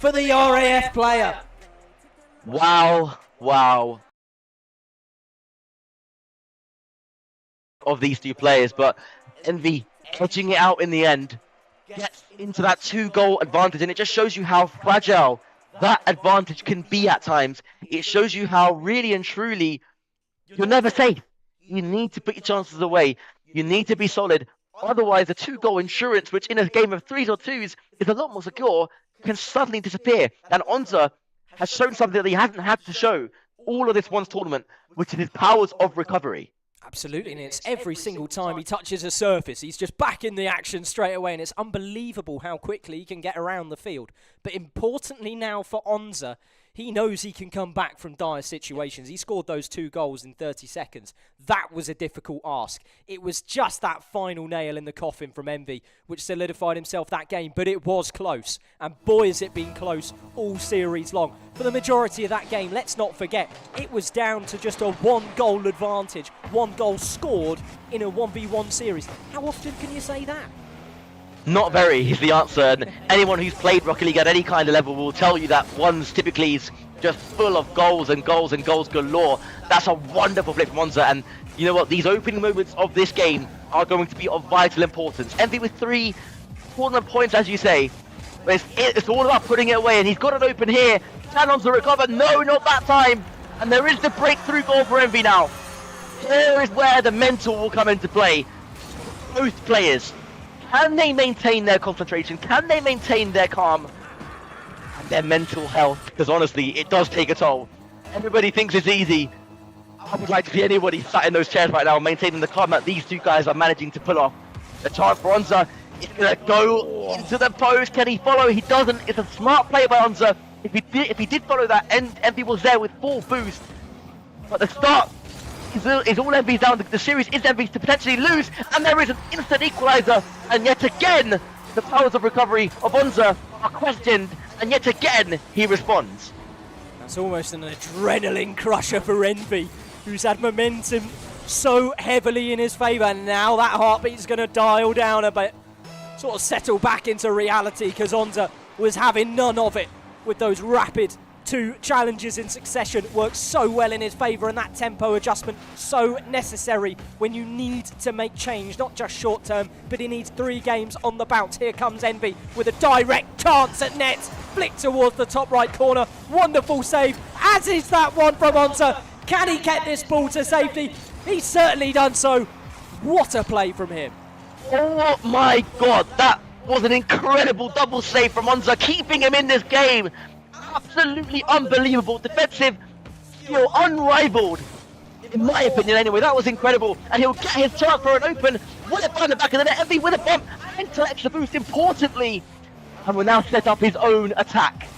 for the RAF player. Wow, wow. Of these two players, but Envy edging it out in the end, gets into that 2-goal advantage, and it just shows you how fragile that advantage can be at times. It shows you how really and truly you're never safe. You need to put your chances away. You need to be solid. Otherwise, a 2-goal insurance, which in a game of 3s or 2s is a lot more secure, can suddenly disappear. And Onza has shown something that he hasn't had to show all of this once tournament, which is his powers of recovery. Absolutely, and it's every single time he touches a surface, he's just back in the action straight away, and it's unbelievable how quickly he can get around the field. But importantly now for Onza, he knows he can come back from dire situations. He scored those 2 goals in 30 seconds. That was a difficult ask. It was just that final nail in the coffin from Envy, which solidified himself that game, but it was close. And boy, has it been close all series long. For the majority of that game, let's not forget, it was down to just a 1-goal advantage, 1 goal scored in a 1v1 series. How often can you say that? Not very is the answer, and anyone who's played Rocket League at any kind of level will tell you that one's typically is just full of goals and goals and goals galore. That's a wonderful play from Onza, and you know what, these opening moments of this game are going to be of vital importance. Envy with 3 tournament points, as you say. It's all about putting it away, and he's got it open here. Can Onza recover? No, not that time. And there is the breakthrough goal for Envy now. Here is where the mental will come into play. Both players. Can they maintain their concentration? Can they maintain their calm and their mental health? Because honestly, it does take a toll. Everybody thinks it's easy. I would like to see anybody sat in those chairs right now maintaining the calm that these two guys are managing to pull off. The chance for Onza is going to go into the post. Can he follow? He doesn't. It's a smart play by Onza. If he did follow that, Envy was there with full boost. But the start is all Envy's down. The series is Envy's to potentially lose, and there is an instant equaliser. And yet again, the powers of recovery of Onza are questioned, and yet again, he responds. That's almost an adrenaline crusher for Envy, who's had momentum so heavily in his favour. Now that heartbeat's going to dial down a bit, sort of settle back into reality, because Onza was having none of it with those rapid 2 challenges in succession. Works so well in his favour, and that tempo adjustment so necessary when you need to make change, not just short term, but he needs 3 games on the bounce. Here comes Envy with a direct chance at net, flick towards the top right corner. Wonderful save, as is that one from Onza. Can he get this ball to safety? He's certainly done so. What a play from him. Oh my god, that was an incredible double save from Onza, keeping him in this game. Absolutely unbelievable defensive skill, unrivaled in my opinion anyway. That was incredible, and he'll get his chance for an open. What a fun the back of the net. Envy with a bump and collects the boost importantly, and will now set up his own attack.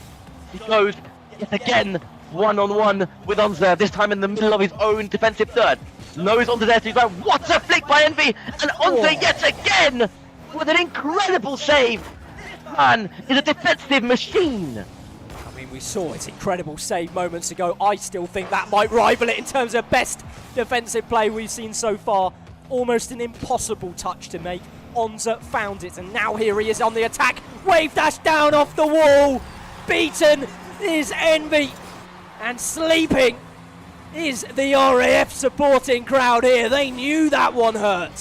He goes yet again one-on-one with Onza, this time in the middle of his own defensive third. Knows Onza there, so he's like, what a flick by Envy, and Onza yet again with an incredible save. This man is a defensive machine. I mean, we saw its incredible save moments ago. I still think that might rival it in terms of best defensive play we've seen so far. Almost an impossible touch to make. Onza found it, and now here he is on the attack. Wave dash down off the wall. Beaten is Envy, and sleeping is the RAF supporting crowd here. They knew that one hurt.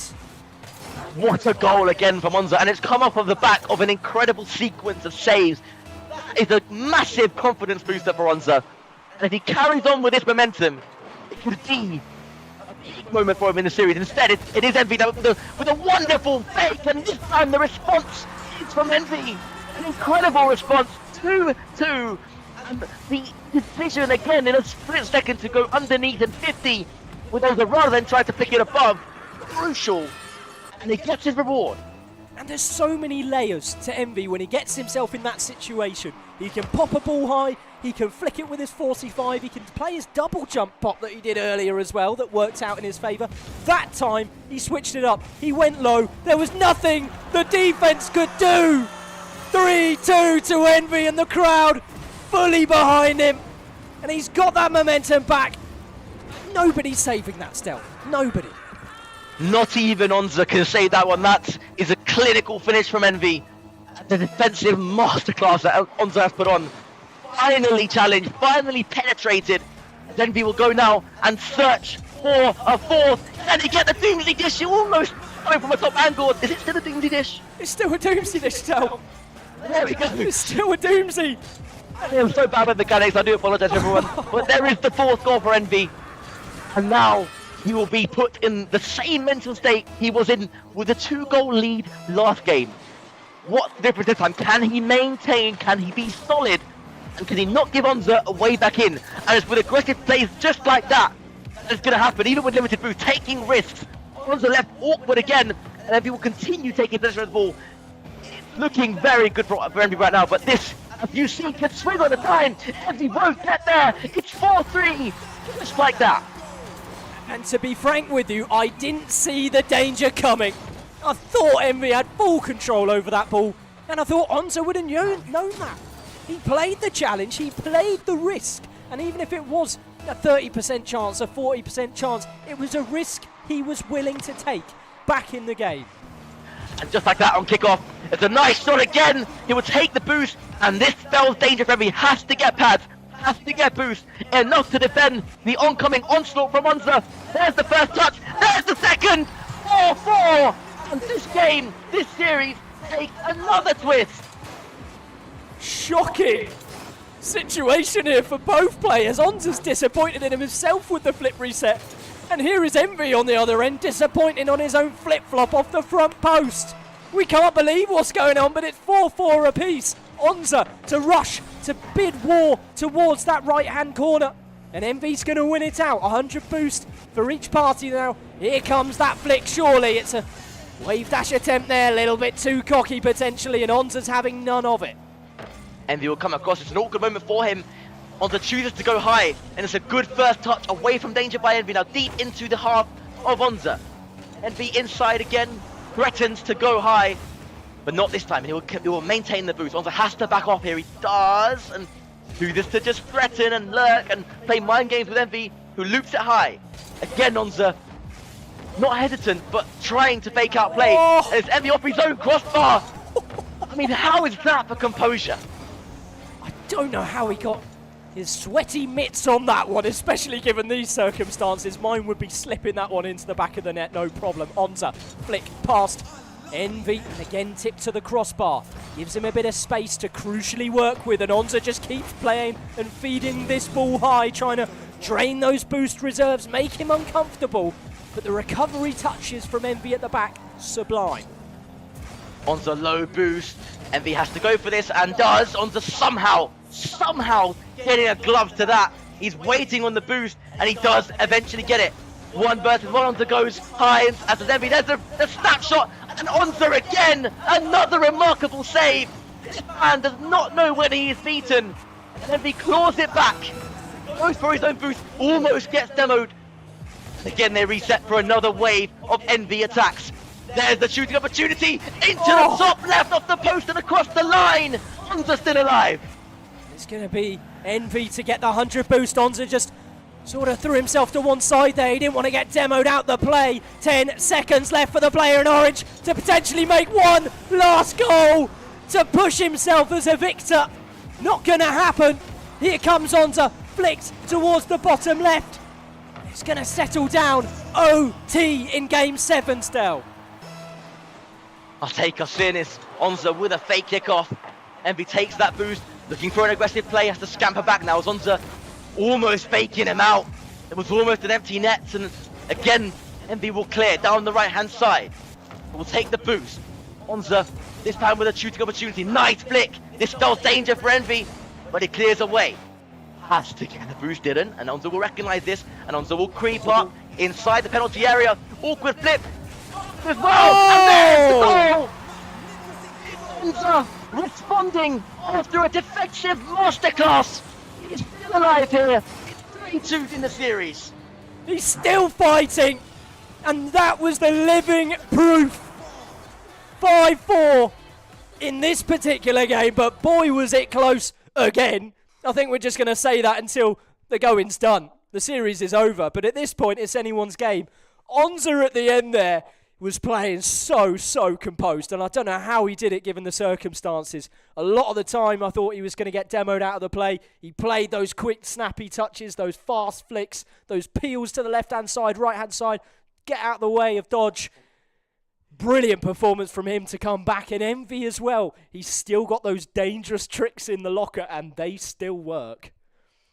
What a goal again from Onza, and it's come off of the back of an incredible sequence of saves. Is a massive confidence booster for Onza, and if he carries on with this momentum, it could be a big moment for him in the series. Instead, it is Envy now with a wonderful fake, and this time the response is from Envy. An incredible response, 2-2, and the decision again in a split second to go underneath and 50 with Onza rather than try to pick it above, crucial, and he gets his reward. And there's so many layers to Envy when he gets himself in that situation. He can pop a ball high, he can flick it with his 45, he can play his double jump pop that he did earlier as well, that worked out in his favour. That time, he switched it up, he went low, there was nothing the defence could do! 3-2 to Envy, and the crowd fully behind him. And he's got that momentum back. Nobody's saving that stealth, nobody. Not even Onza can save that one. That is a clinical finish from Envy. The defensive masterclass that Onza has put on. Finally challenged, finally penetrated. Envy will go now and search for a fourth. Can he get the Doomsday Dish? Almost coming from a top angle. Is it still a Doomsday Dish? It's still a Doomsday Dish, Del. There we go. It's still a Doomsday. I'm so bad with mechanics, I do apologise everyone. But there is the fourth goal for Envy. And now he will be put in the same mental state he was in with a 2-goal lead last game. What's the difference this time? Can he maintain? Can he be solid? And can he not give Onza a way back in? And it's with aggressive plays just like that it's going to happen, even with limited boost, taking risks. Onza left awkward again, and Envy will continue taking possession of the ball. It's looking very good for Envy right now, but this, as you see, can swing on a dime. Envy won't get there. It's 4-3, just like that. And to be frank with you, I didn't see the danger coming. I thought Envy had full control over that ball, and I thought Onza would have known that. He played the challenge, he played the risk, and even if it was a 30% chance, a 40% chance, it was a risk he was willing to take back in the game. And just like that on kickoff, it's a nice shot again. He will take the boost, and this spells danger for Envy. Has to get pads, has to get boost, enough to defend the oncoming onslaught from Onza. There's the first touch, there's the second, 4-4. And this game, this series, takes another twist. Shocking situation here for both players. Onza's disappointed in himself with the flip reset. And here is Envy on the other end, disappointing on his own flip-flop off the front post. We can't believe what's going on, but it's 4-4 apiece. Onza to rush, to bid war towards that right-hand corner. And Envy's going to win it out. 100 boost for each party now. Here comes that flick, surely. It's a wave dash attempt there, a little bit too cocky potentially, and Onza's having none of it. Envy will come across. It's an awkward moment for him. Onza chooses to go high, and it's a good first touch away from danger by Envy. Now deep into the half of Onza. Envy inside again, threatens to go high, but not this time. He will maintain the boost. Onza has to back off here. He does, and do this to just threaten and lurk and play mind games with Envy, who loops it high. Again, Onza, not hesitant, but trying to fake out play. Oh. And it's Envy off his own crossbar. I mean, how is that for composure? I don't know how he got his sweaty mitts on that one, especially given these circumstances. Mine would be slipping that one into the back of the net, no problem. Onza, flick past Envy, and again tipped to the crossbar. Gives him a bit of space to crucially work with, and Onza just keeps playing and feeding this ball high, trying to drain those boost reserves, make him uncomfortable. But the recovery touches from Envy at the back, sublime. Onza low boost. Envy has to go for this and does. Onza somehow getting a glove to that. He's waiting on the boost and he does eventually get it. One versus one. Onza goes high as does Envy. There's the snapshot and Onza again. Another remarkable save. This man does not know when he is beaten. And Envy claws it back. Goes for his own boost. Almost gets demoed. Again, they reset for another wave of Envy attacks. There's the shooting opportunity into the top left off the post and across the line. Onza still alive. It's going to be Envy to get the 100 boost. Onza just sort of threw himself to one side there. He didn't want to get demoed out the play. 10 seconds left for the player in orange to potentially make one last goal to push himself as a victor. Not going to happen. Here comes Onza, flicked towards the bottom left. It's going to settle down. OT in game 7 still. I'll take us in. It's Onza with a fake kickoff. Envy takes that boost, looking for an aggressive play, has to scamper back now as Onza almost faking him out. It was almost an empty net, and again, Envy will clear down the right-hand side. Will take the boost. Onza, this time with a shooting opportunity. Nice flick. This spells danger for Envy, but it clears away. Has to get the boost, didn't, and Onza will recognize this, and Onza will creep up inside the penalty area. Awkward flip. As well, and there's the goal! Onza responding after a defensive masterclass. He's still alive here. It's 3-2 in the series. He's still fighting, and that was the living proof. 5-4 in this particular game, but boy was it close again. I think we're just going to say that until the going's done. The series is over, but at this point it's anyone's game. Onza at the end there, was playing so composed, and I don't know how he did it given the circumstances. A lot of the time I thought he was going to get demoed out of the play. He played those quick snappy touches, those fast flicks, those peels to the left hand side, right hand side, get out of the way of dodge. Brilliant performance from him to come back, and Envy as well. He's still got those dangerous tricks in the locker and they still work.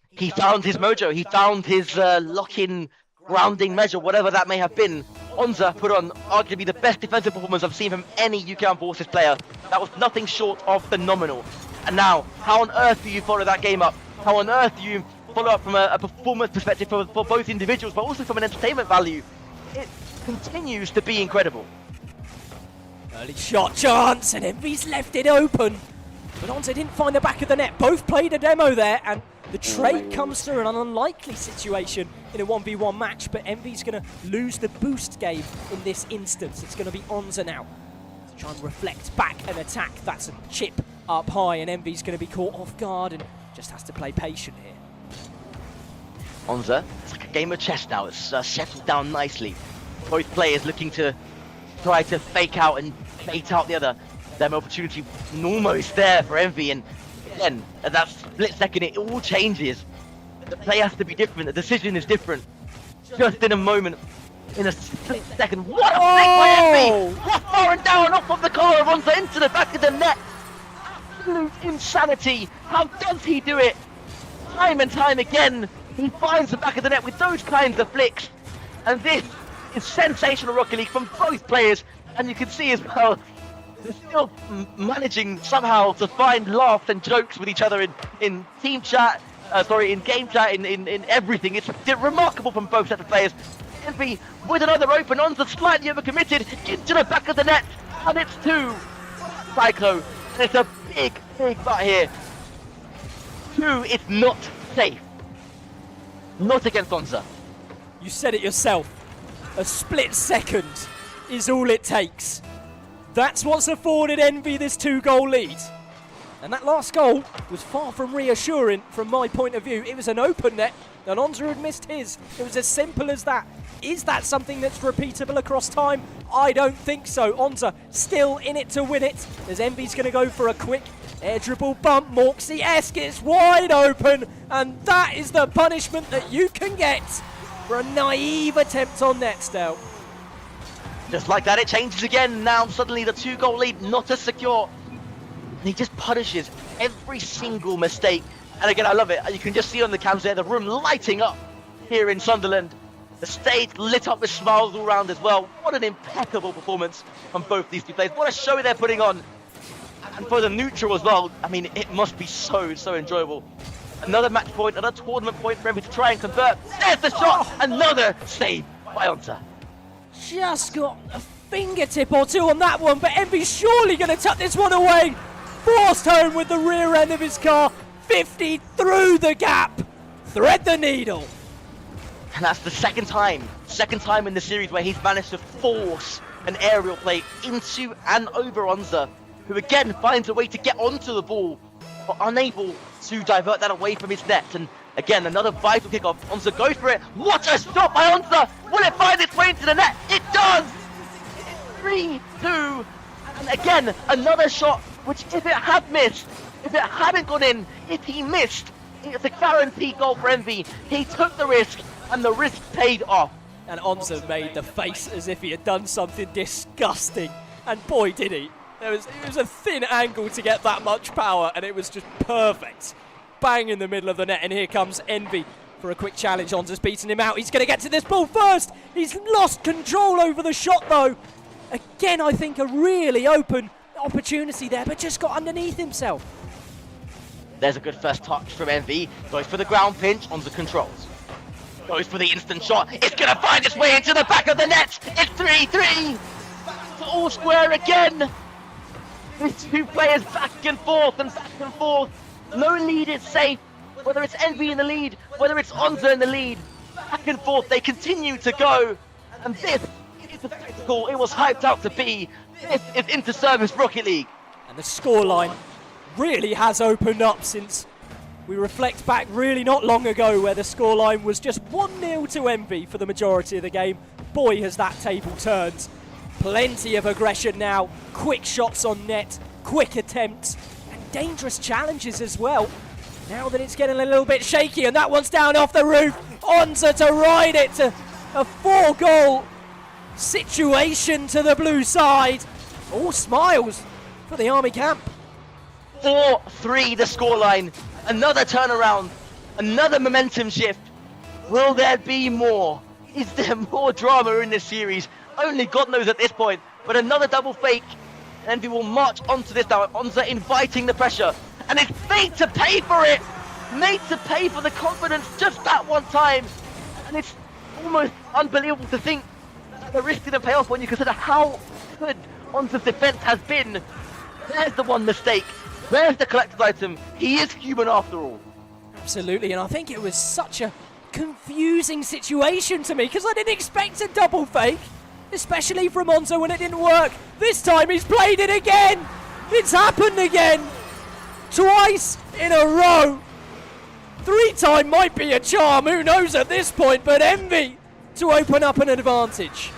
He found his mojo, he found his lock-in grounding measure, whatever that may have been. Onza put on arguably the best defensive performance I've seen from any UK Armed Forces player. That was nothing short of phenomenal. And now, how on earth do you follow that game up? How on earth do you follow up from a performance perspective for both individuals, but also from an entertainment value? It continues to be incredible. Early shot chance, and Envy's left it open. But Onza didn't find the back of the net. Both played a demo there, and the trade comes through in an unlikely situation in a 1v1 match, but Envy's going to lose the boost game in this instance. It's going to be Onza now to try and reflect back and attack. That's a chip up high, and Envy's going to be caught off guard and just has to play patient here. Onza, it's like a game of chess now. It's settled down nicely. Both players looking to try to fake out and bait out the other. Them opportunity almost there for Envy, and again, at that split second, it all changes. The play has to be different, the decision is different. Just in a moment, in a split second. What a flick by Envy! What far and down off of the car of Onza into the back of the net! Absolute insanity! How does he do it? Time and time again, he finds the back of the net with those kinds of flicks. And this is sensational Rocket League from both players, and you can see as well, they're still managing somehow to find laughs and jokes with each other in team chat, in game chat, in everything. It's remarkable from both sets of players. Envy with another open, Onza slightly overcommitted into the back of the net, and it's 2. Psycho, it's a big but here. 2, it's not safe. Not against Onza. You said it yourself. A split second is all it takes. That's what's afforded Envy this 2-goal lead. And that last goal was far from reassuring from my point of view. It was an open net, and Onza had missed his. It was as simple as that. Is that something that's repeatable across time? I don't think so. Onza still in it to win it, as Envy's going to go for a quick air dribble bump. Morksy-esque, it's wide open, and that is the punishment that you can get for a naive attempt on Netsdale. Just like that, it changes again. Now suddenly the 2-goal lead not as secure. And he just punishes every single mistake. And again, I love it. You can just see on the cams there, the room lighting up here in Sunderland. The stage lit up with smiles all around as well. What an impeccable performance from both these two players. What a show they're putting on. And for the neutral as well, I mean, it must be so enjoyable. Another match point, another tournament point for everyone to try and convert. There's the shot! Another save by Onza. Just got a fingertip or two on that one, but Envy's surely going to tuck this one away. Forced home with the rear end of his car. 50 through the gap. Thread the needle. And that's the second time in the series where he's managed to force an aerial play into and over Onza, who again finds a way to get onto the ball, but unable to divert that away from his net. And again, another vital kickoff. Onza goes for it. What a stop by Onza! Will it find its way into the net? It does! 3-2. And again, another shot, which if it had missed, if it hadn't gone in, if he missed, it's a guaranteed goal for Envy. He took the risk, and the risk paid off. And Onza made the face as if he had done something disgusting. And boy, did he. It was a thin angle to get that much power, and it was just perfect. Bang in the middle of the net, and here comes Envy for a quick challenge. Onza's beating him out. He's going to get to this ball first. He's lost control over the shot, though. Again, I think a really open opportunity there, but just got underneath himself. There's a good first touch from Envy. Goes for the ground pinch. Onza controls. Goes for the instant shot. It's going to find its way into the back of the net. It's 3-3. It's all square again. These two players back and forth and back and forth. No lead is safe. Whether it's Envy in the lead, whether it's Onza in the lead, back and forth they continue to go. And this is the spectacle it was hyped out to be. This is Interservice Rocket League. And the scoreline really has opened up since we reflect back really not long ago, where the scoreline was just 1-0 to Envy for the majority of the game. Boy, has that table turned. Plenty of aggression now, quick shots on net, quick attempts, and dangerous challenges as well. Now that it's getting a little bit shaky, and that one's down off the roof, Onza to ride it to a 4-goal situation to the blue side. All smiles for the Army camp. 4-3 the scoreline. Another turnaround, another momentum shift. Will there be more? Is there more drama in this series? Only God knows at this point. But another double fake, and we will march onto this now. Onza inviting the pressure, and it's made to pay for it. Made to pay for the confidence just that one time. And it's almost unbelievable to think that the risk didn't pay off when you consider how good Onza's defense has been. There's the one mistake. There's the collector's item. He is human after all. Absolutely, and I think it was such a confusing situation to me because I didn't expect a double fake, especially from Onza when it didn't work. This time he's played it again. It's happened again. Twice in a row. 3-time might be a charm, who knows at this point, but Envy to open up an advantage.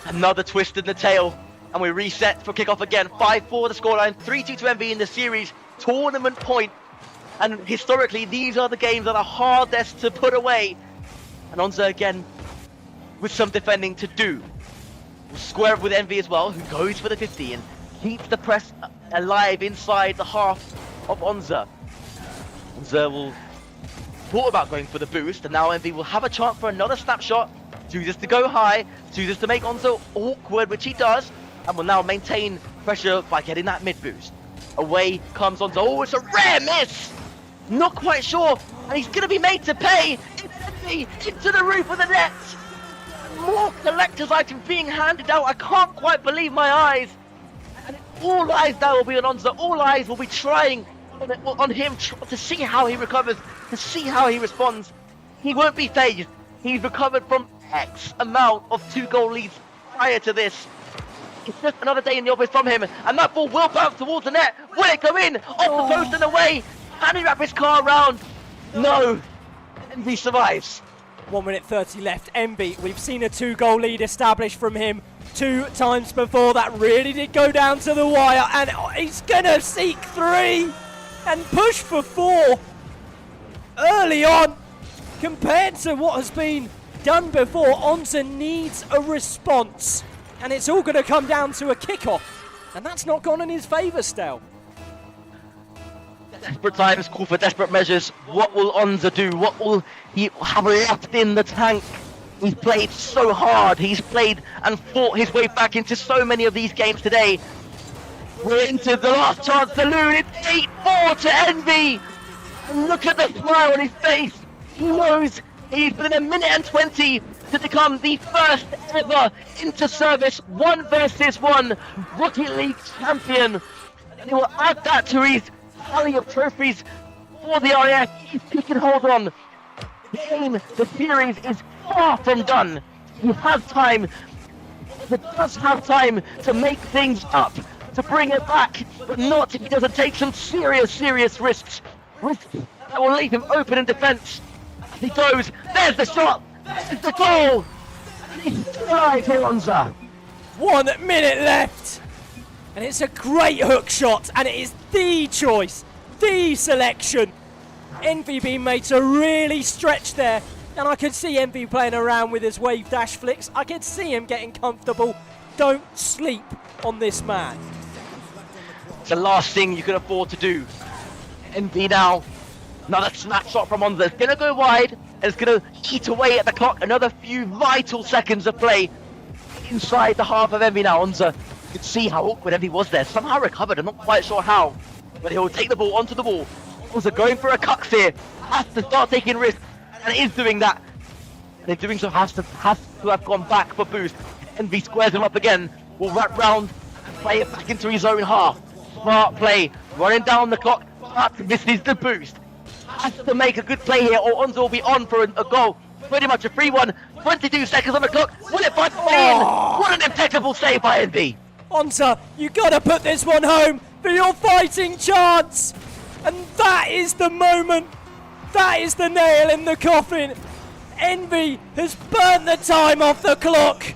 Another twist in the tail, and we reset for kickoff again. 5-4 the scoreline, 3-2 to Envy in the series tournament point. And historically, these are the games that are hardest to put away. And Onza again with some defending to do. We'll square up with Envy as well, who goes for the 50 and keeps the press alive inside the half of Onza. Onza will thought about going for the boost, and now Envy will have a chance for another snapshot. Chooses to go high, chooses to make Onza awkward, which he does, and will now maintain pressure by getting that mid boost. Away comes Onza. Oh, it's a rare miss! Not quite sure, and he's going to be made to pay. It's Envy into the roof of the net. More collector's items being handed out. I can't quite believe my eyes. And all eyes now will be on Onza. All eyes will be trying on him to see how he recovers, to see how he responds. He won't be phased. He's recovered from X amount of 2-goal leads prior to this. It's just another day in the office from him, and that ball will bounce towards the net. Will it go in? Off the post and away. Can he wrap his car around? No. Envy survives. 1 minute 30 left. Envy, we've seen a 2-goal lead established from him 2 times before. That really did go down to the wire, and he's gonna seek 3 and push for 4 early on. Compared to what has been done before, Onza needs a response, and it's all gonna come down to a kickoff, and that's not gone in his favour still. Desperate times call for desperate measures. What will Onza do? What will he have left in the tank? He's played so hard. He's played and fought his way back into so many of these games today. We're into the last chance saloon. It's 8-4 to Envy. And look at the smile on his face. He knows he's within a minute and 20 to become the first ever Interservice 1 versus 1 Rocket League champion. And he will add that to his tally of trophies for the RAF. If he can hold on, the series is far from done. He has time, but does have time to make things up, to bring it back, but not if he doesn't take some serious risks. Risks that will leave him open in defence. As he goes, there's the shot, there's the goal. And he's alive here, Onza. 1 minute left. And it's a great hook shot, and it is the choice, the selection. Envy being made to really stretch there, and I could see Envy playing around with his wave dash flicks. I could see him getting comfortable. Don't sleep on this man. It's the last thing you can afford to do. Envy now, another snapshot from Onza. It's going to go wide, and it's going to eat away at the clock. Another few vital seconds of play inside the half of Envy now. Onza, you could see how awkward Envy was there. Somehow recovered, I'm not quite sure how. But he'll take the ball onto the wall. Onza going for a cucks here. Has to start taking risks, and is doing that. And in doing so has to have gone back for boost. Envy squares him up again. Will wrap round and play it back into his own half. Smart play. Running down the clock. But misses the boost. Has to make a good play here, or Onza will be on for a goal. Pretty much a free one. 22 seconds on the clock. Will it find in? What an impeccable save by Envy. Onza, you gotta put this one home for your fighting chance. And that is the moment. That is the nail in the coffin. Envy has burnt the time off the clock.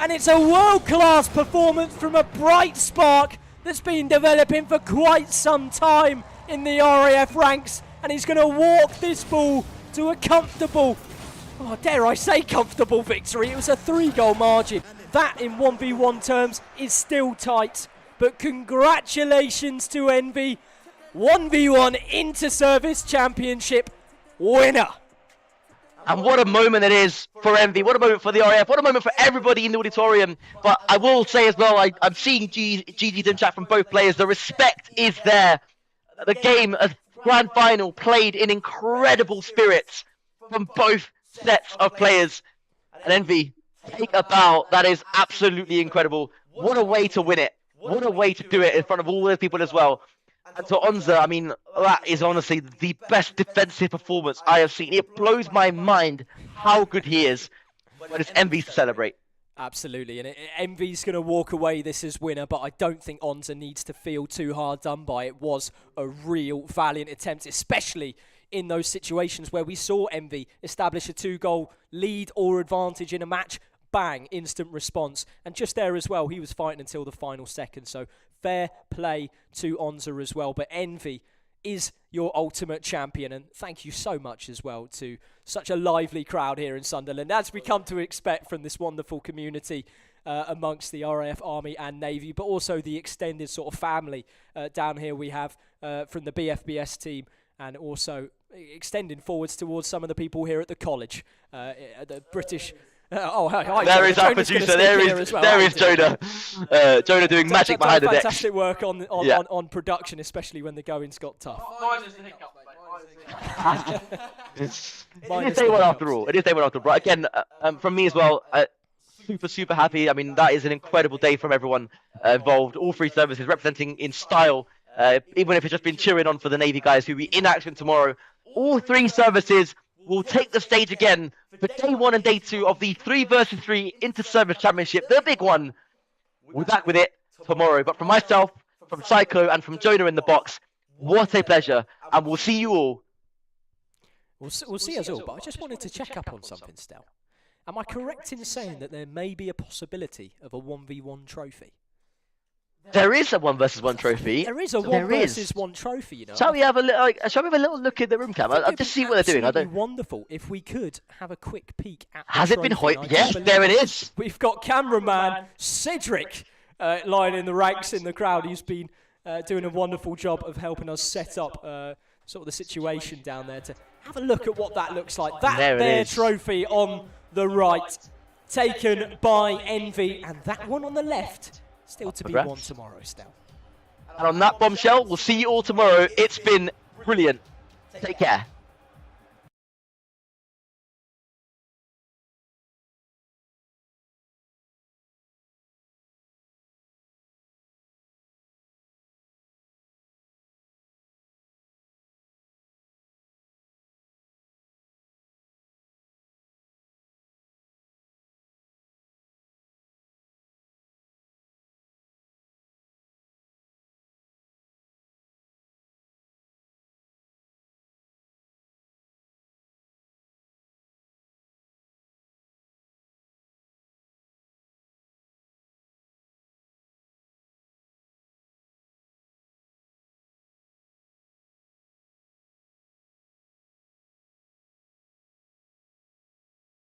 And it's a world-class performance from a bright spark that's been developing for quite some time in the RAF ranks. And he's going to walk this ball to a comfortable, oh, dare I say comfortable victory. It was a 3-goal margin. That in 1v1 terms is still tight. But congratulations to Envy. 1v1 Interservice Championship winner. And what a moment it is for Envy, what a moment for the RAF, what a moment for everybody in the auditorium. But I will say as well, I'm seeing GG's in chat from both players. The respect is there. The game, a grand final, played in incredible spirits from both sets of players. And Envy, take a bow. That is absolutely incredible. What a way to win it. What a way to do it in front of all those people as well. And to Onza, I mean, that is honestly the best defensive performance I have seen. It blows my mind how good he is when it's Envy to celebrate. Absolutely, and Envy's going to walk away this as winner, but I don't think Onza needs to feel too hard done by. It was a real valiant attempt, especially in those situations where we saw Envy establish a 2-goal lead or advantage in a match. Bang, instant response. And just there as well, he was fighting until the final second, so fair play to Onza as well. But Envy is your ultimate champion, and thank you so much as well to such a lively crowd here in Sunderland, as we come to expect from this wonderful community amongst the RAF Army and Navy, but also the extended sort of family down here we have from the BFBS team, and also extending forwards towards some of the people here at the college, the British. Hi, there is our producer. There is Jonah. Jonah doing magic behind the decks. Fantastic work on production, especially when the going's got tough. It is day one after all. It is day one after all. But again, from me as well, super happy. I mean, that is an incredible day from everyone involved. All 3 services representing in style, even if it's just been cheering on for the Navy guys who will be in action tomorrow. All 3 services will take the stage again for day 1 and day 2 of the 3 versus 3 Inter-Service Championship, the big one. We'll be back with it tomorrow. But from myself, from Psycho, and from Jonah in the box, what a pleasure. And we'll see you all. We'll see us all, but I just wanted to check up on something, Stel. Am I correct in saying that there may be a possibility of a 1v1 trophy? There is a 1 versus 1 trophy. There is a 1 versus 1 trophy, you know. Shall we have a little look in the room cam? I'll just see what they're doing. It would be wonderful if we could have a quick peek at the Has it been hoiked? Yes, there it is. We've got cameraman Cedric lying in the ranks in the crowd. He's been doing a wonderful job of helping us set up sort of the situation down there to have a look at what that looks like. That there trophy on the right, taken by Envy, and that one on the left, still to be won tomorrow, Stel. And on that bombshell, we'll see you all tomorrow. It's been brilliant. Take care.